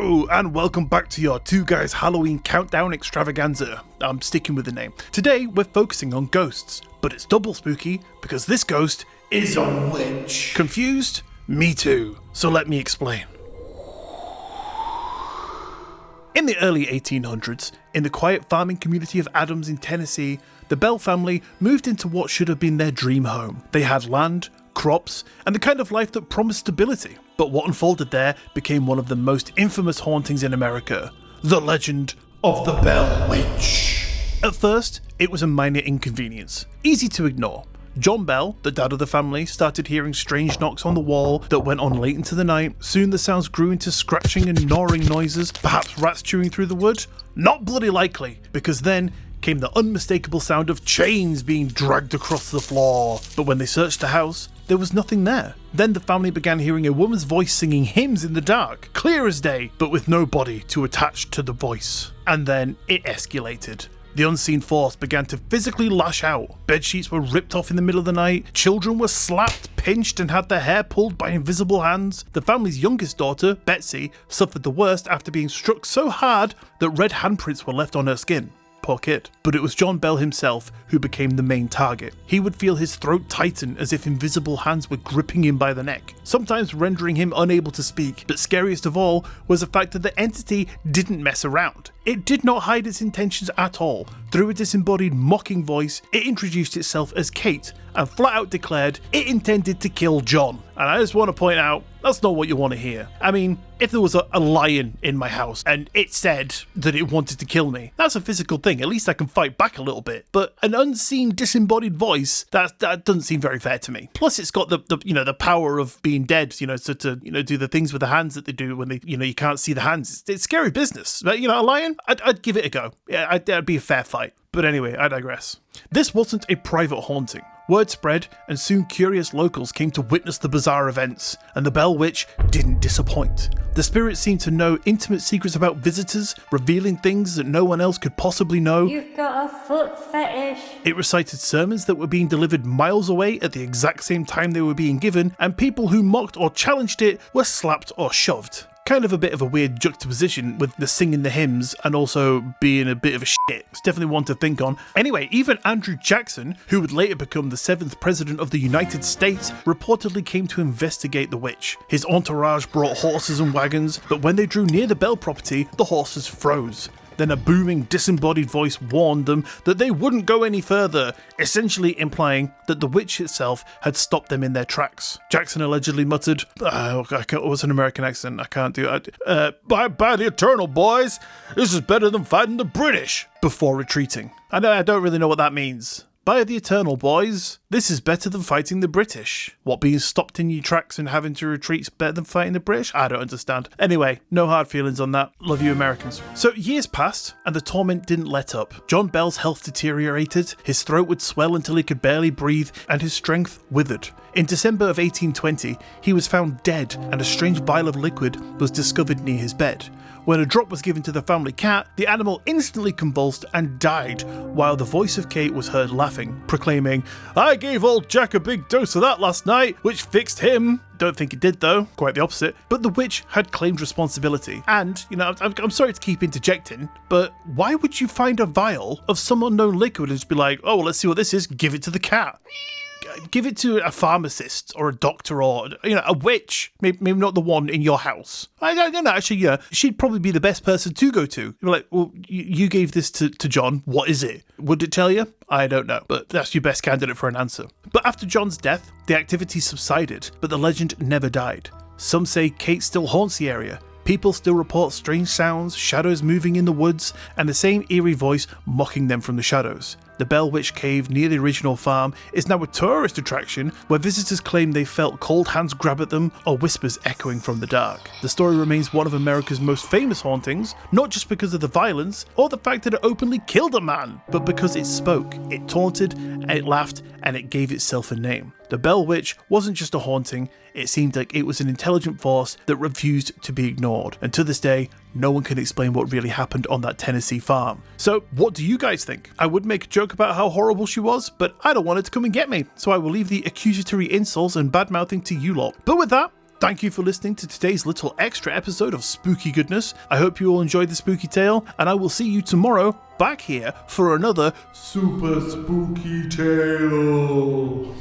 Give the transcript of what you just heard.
Hello and welcome back to your Two Guys Halloween Countdown Extravaganza. I'm sticking with the name. Today we're focusing on ghosts, but it's double spooky because this ghost is a witch. Confused? Me too. So let me explain. In the early 1800s, in the quiet farming community of Adams in Tennessee, the Bell family moved into what should have been their dream home. They had land, crops, and the kind of life that promised stability. But what unfolded there became one of the most infamous hauntings in America, the legend of the Bell Witch. At first, it was a minor inconvenience, easy to ignore. John Bell, the dad of the family, started hearing strange knocks on the wall that went on late into the night. Soon the sounds grew into scratching and gnawing noises, perhaps rats chewing through the wood. Not bloody likely, because then came the unmistakable sound of chains being dragged across the floor. But when they searched the house, there was nothing there. Then the family began hearing a woman's voice singing hymns in the dark, clear as day, but with no body to attach to the voice. And then it escalated. The unseen force began to physically lash out. Bedsheets were ripped off in the middle of the night. Children were slapped, pinched, and had their hair pulled by invisible hands. The family's youngest daughter, Betsy, suffered the worst after being struck so hard that red handprints were left on her skin. Poor kid. But it was John Bell himself who became the main target. He would feel his throat tighten as if invisible hands were gripping him by the neck, sometimes rendering him unable to speak. But scariest of all was the fact that the entity didn't mess around. It did not hide its intentions at all. Through a disembodied mocking voice, it introduced itself as Kate and flat out declared it intended to kill John. And I just want to point out, that's not what you want to hear. I mean, if there was a lion in my house and it said that it wanted to kill me, that's a physical thing. At least I can fight back a little bit. But an unseen, disembodied voice, that doesn't seem very fair to me. Plus, it's got the power of being dead, so to do the things with the hands that they do when they, you can't see the hands. It's scary business. But, a lion, I'd give it a go. Yeah, that'd be a fair fight. But anyway, I digress. This wasn't a private haunting. Word spread, and soon curious locals came to witness the bizarre events, and the Bell Witch didn't disappoint. The spirit seemed to know intimate secrets about visitors, revealing things that no one else could possibly know. You've got a foot fetish. It recited sermons that were being delivered miles away at the exact same time they were being given, and people who mocked or challenged it were slapped or shoved. Kind of a bit of a weird juxtaposition with the singing the hymns and also being a bit of a shit. It's definitely one to think on. Anyway, even Andrew Jackson, who would later become the 7th President of the United States, reportedly came to investigate the witch. His entourage brought horses and wagons, but when they drew near the Bell property, the horses froze. Then a booming, disembodied voice warned them that they wouldn't go any further, essentially implying that the witch itself had stopped them in their tracks. Jackson allegedly muttered, it was an American accent, I can't do it. By the eternal, boys, this is better than fighting the British, before retreating. I don't really know what that means. By the eternal, boys, this is better than fighting the British. What, being stopped in your tracks and having to retreat is better than fighting the British? I don't understand. Anyway, no hard feelings on that. Love you, Americans. So years passed, and the torment didn't let up. John Bell's health deteriorated, his throat would swell until he could barely breathe, and his strength withered. In December of 1820, he was found dead, and a strange vial of liquid was discovered near his bed. When a drop was given to the family cat, the animal instantly convulsed and died, while the voice of Kate was heard laughing, proclaiming, "I gave old Jack a big dose of that last night, which fixed him." Don't think it did though, quite the opposite. But the witch had claimed responsibility. And, I'm sorry to keep interjecting, but why would you find a vial of some unknown liquid and just be like, oh, well, let's see what this is, give it to the cat? Give it to a pharmacist or a doctor or, a witch. Maybe not the one in your house. I don't know. Actually, she'd probably be the best person to go to. You're like, well, you gave this to John. What is it? Would it tell you? I don't know. But that's your best candidate for an answer. But after John's death, the activity subsided, but the legend never died. Some say Kate still haunts the area. People still report strange sounds, shadows moving in the woods, and the same eerie voice mocking them from the shadows. The Bell Witch Cave near the original farm is now a tourist attraction where visitors claim they felt cold hands grab at them or whispers echoing from the dark. The story remains one of America's most famous hauntings, not just because of the violence or the fact that it openly killed a man, but because it spoke, it taunted, it laughed, and it gave itself a name. The Bell Witch wasn't just a haunting, it seemed like it was an intelligent force that refused to be ignored. And to this day, no one can explain what really happened on that Tennessee farm. So what do you guys think? I would make a joke about how horrible she was, but I don't want it to come and get me. So I will leave the accusatory insults and bad-mouthing to you lot. But with that, Thank you for listening to today's little extra episode of Spooky Goodness. I hope you all enjoyed the spooky tale, and I will see you tomorrow back here for another super spooky tale.